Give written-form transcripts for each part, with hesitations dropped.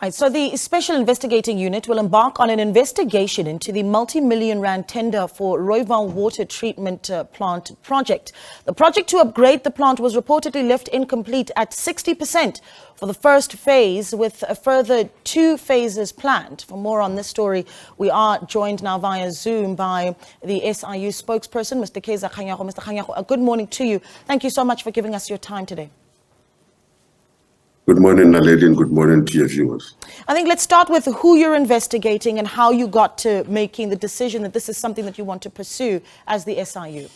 Right, so the Special Investigating Unit will embark on an investigation into the multi-million-rand tender for Rooiwal water treatment plant project. The project to upgrade the plant was reportedly left incomplete at 60% for the first phase, with a further 2 phases planned. For more on this story, we are joined now via Zoom by the SIU spokesperson, Mr. Kaizer Kganyago. Mr. Kganyago, good morning to you. Thank you so much for giving us your time today. Good morning, Naledi, and good morning to your viewers. I think let's start with who you're investigating and how you got to making the decision that this is something that you want to pursue as the SIU.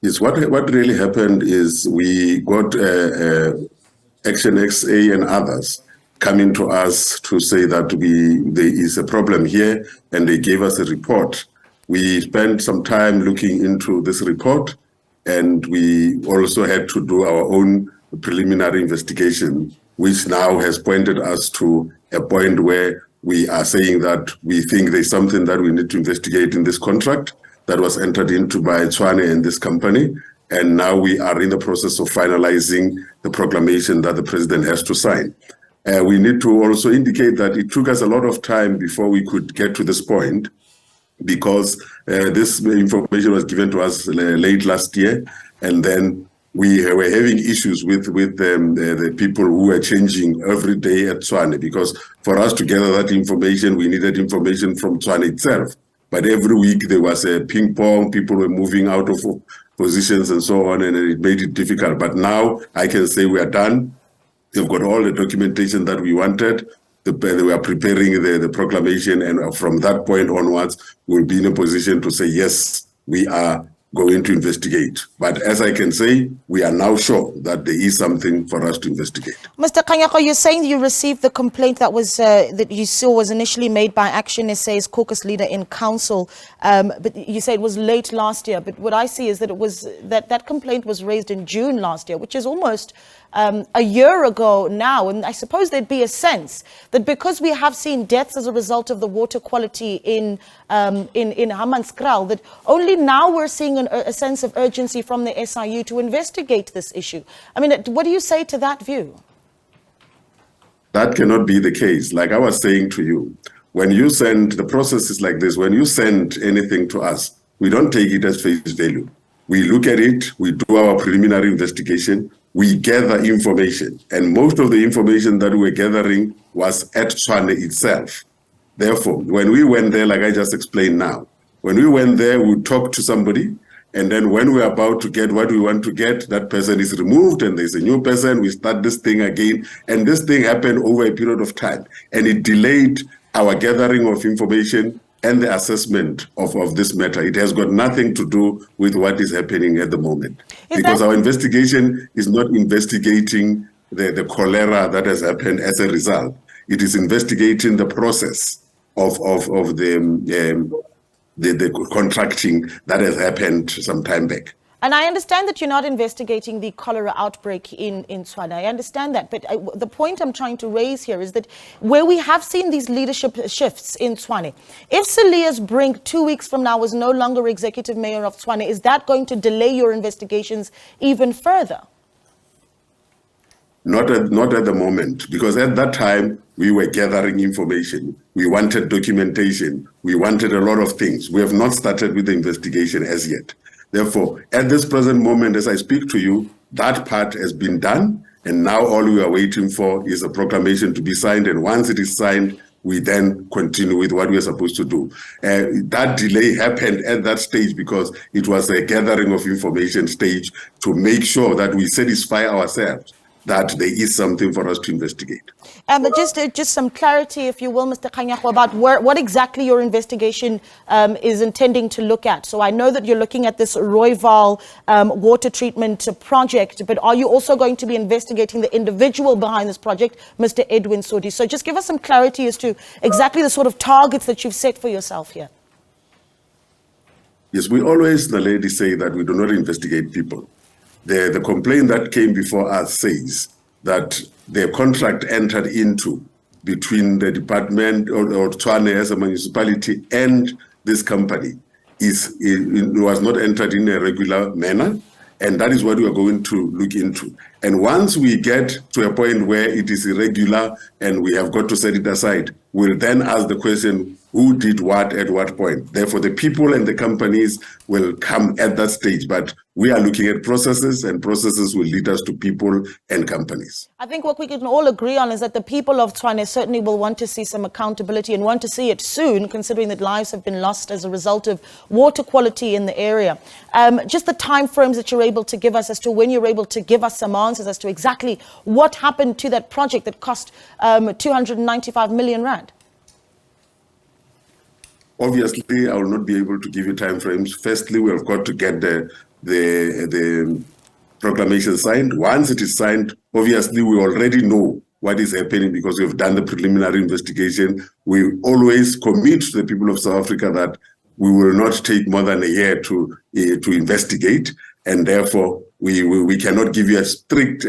Yes, what really happened is we got Action XA and others coming to us to say that there is a problem here, and they gave us a report. We spent some time looking into this report, and we also had to do our own preliminary investigation, which now has pointed us to a point where we are saying that we think there's something that we need to investigate in this contract that was entered into by Tshwane and this company. And now we are in the process of finalizing the proclamation that the president has to sign. We need to also indicate that it took us a lot of time before we could get to this point, because this information was given to us late last year, and then we were having issues with the people who were changing every day at Tshwane, because for us to gather that information, we needed information from Tshwane itself. But every week there was a ping pong, people were moving out of positions and so on, and it made it difficult. But now I can say we are done. They've got all the documentation that we wanted. We are preparing the proclamation, and from that point onwards, we'll be in a position to say, yes, we are going to investigate. But as I can say, we are now sure that there is something for us to investigate. Mr. Kganyago, you're saying you received the complaint that was that you saw was initially made by Action SA's caucus leader in council, but you say it was late last year. But what I see is that it was that complaint was raised in June last year, which is almost a year ago now. And I suppose there'd be a sense that because we have seen deaths as a result of the water quality in Hammanskraal, that only now we're seeing a sense of urgency from the SIU to investigate this issue. I mean, what do you say to that view? That cannot be the case. Like I was saying to you, when you send, the process is like this. When you send anything to us, we don't take it as face value. We look at it, we do our preliminary investigation, we gather information. And most of the information that we're gathering was at Tshwane itself. Therefore, when we went there, like I just explained now, when we went there, we talked to somebody, and then when we're about to get what we want to get, that person is removed and there's a new person, we start this thing again. And this thing happened over a period of time, and it delayed our gathering of information and the assessment of this matter. It has got nothing to do with what is happening at the moment. Because our investigation is not investigating the cholera that has happened as a result. It is investigating the process of the contracting that has happened some time back. And I understand that you're not investigating the cholera outbreak in Tshwane. I understand that. But the point I'm trying to raise here is that where we have seen these leadership shifts in Tshwane, if Silias Brink 2 weeks from now is no longer executive mayor of Tshwane, is that going to delay your investigations even further? Not at the moment, because at that time we were gathering information. We wanted documentation. We wanted a lot of things. We have not started with the investigation as yet. Therefore, at this present moment, as I speak to you, that part has been done. And now all we are waiting for is a proclamation to be signed. And once it is signed, we then continue with what we are supposed to do. That delay happened at that stage because it was a gathering of information stage to make sure that we satisfy ourselves that there is something for us to investigate. But just some clarity, if you will, Mr. Kganyago, about what exactly your investigation is intending to look at. So I know that you're looking at this Rooiwal water treatment project, but are you also going to be investigating the individual behind this project, Mr. Edwin Sodi? So just give us some clarity as to exactly the sort of targets that you've set for yourself here. Yes, we always, the lady, say that we do not investigate people. The complaint that came before us says that the contract entered into between the department or Tshwane as a municipality and this company was not entered in a regular manner, And that is what we are going to look into. And once we get to a point where it is irregular and we have got to set it aside, we'll then ask the question, who did what at what point? Therefore, the people and the companies will come at that stage. But we are looking at processes, and processes will lead us to people and companies. I think what we can all agree on is that the people of Tshwane certainly will want to see some accountability and want to see it soon, considering that lives have been lost as a result of water quality in the area. Just the timeframes that you're able to give us as to when you're able to give us some answers as to exactly what happened to that project that cost 295 million rand. Obviously, I will not be able to give you timeframes. Firstly, we have got to get the proclamation signed. Once it is signed, obviously, we already know what is happening because we have done the preliminary investigation. We always commit to the people of South Africa that we will not take more than a year to investigate, and therefore we cannot give you a strict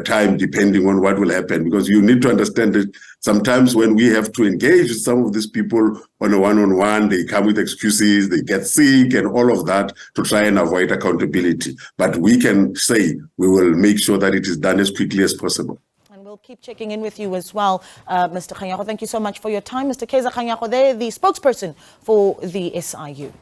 time depending on what will happen, because you need to understand that sometimes when we have to engage with some of these people on a one-on-one, they come with excuses, they get sick and all of that to try and avoid accountability. But we can say we will make sure that it is done as quickly as possible. We'll keep checking in with you as well, Mr. Kganyago. Thank you so much for your time. Mr. Kaizer Kganyago there, the spokesperson for the SIU.